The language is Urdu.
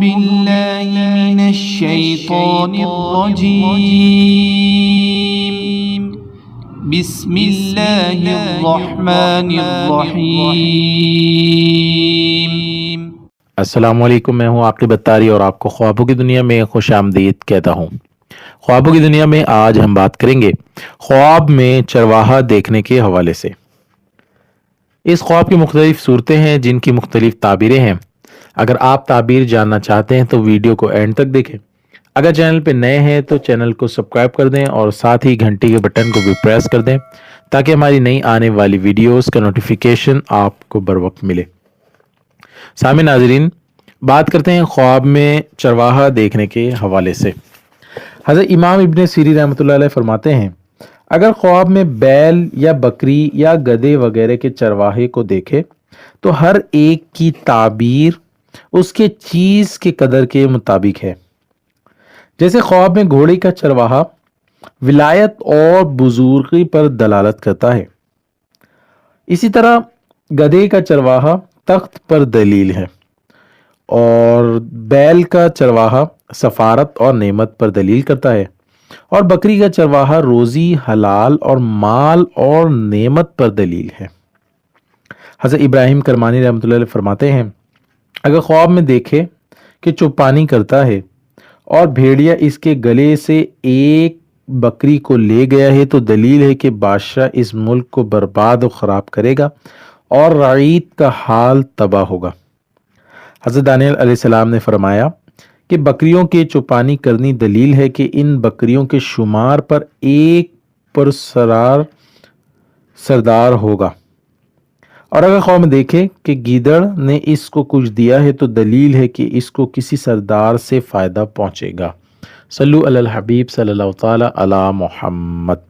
بالله من الشيطان الرجيم بسم الله الرحمن الرحيم۔ السلام علیکم، میں ہوں عاقب اتاری اور آپ کو خوابوں کی دنیا میں خوش آمدید کہتا ہوں۔ خوابوں کی دنیا میں آج ہم بات کریں گے خواب میں چرواہا دیکھنے کے حوالے سے۔ اس خواب کی مختلف صورتیں ہیں جن کی مختلف تعبیریں ہیں۔ اگر آپ تعبیر جاننا چاہتے ہیں تو ویڈیو کو اینڈ تک دیکھیں۔ اگر چینل پہ نئے ہیں تو چینل کو سبسکرائب کر دیں اور ساتھ ہی گھنٹی کے بٹن کو بھی پریس کر دیں تاکہ ہماری نئی آنے والی ویڈیوز کا نوٹیفیکیشن آپ کو بر وقت ملے۔ سامع ناظرین، بات کرتے ہیں خواب میں چرواہا دیکھنے کے حوالے سے۔ حضرت امام ابن سیری رحمۃ اللہ علیہ فرماتے ہیں، اگر خواب میں بیل یا بکری یا گدھے وغیرہ کے چرواہے کو دیکھے تو ہر ایک کی تعبیر اس کے چیز کے قدر کے مطابق ہے۔ جیسے خواب میں گھوڑے کا چرواہا ولایت اور بزرگی پر دلالت کرتا ہے، اسی طرح گدھے کا چرواہا تخت پر دلیل ہے اور بیل کا چرواہا سفارت اور نعمت پر دلیل کرتا ہے، اور بکری کا چرواہا روزی، حلال اور مال اور نعمت پر دلیل ہے۔ حضرت ابراہیم کرمانی رحمۃ اللہ علیہ فرماتے ہیں، اگر خواب میں دیکھے کہ چوپانی کرتا ہے اور بھیڑیا اس کے گلے سے ایک بکری کو لے گیا ہے تو دلیل ہے کہ بادشاہ اس ملک کو برباد و خراب کرے گا اور رعیت کا حال تباہ ہوگا۔ حضرت دانیال علیہ السلام نے فرمایا کہ بکریوں کے چوپانی کرنی دلیل ہے کہ ان بکریوں کے شمار پر ایک پرسرار سردار ہوگا، اور اگر خواب میں دیکھے کہ گیدڑ نے اس کو کچھ دیا ہے تو دلیل ہے کہ اس کو کسی سردار سے فائدہ پہنچے گا۔ صلو علی الحبیب صلی اللہ تعالی علی محمد۔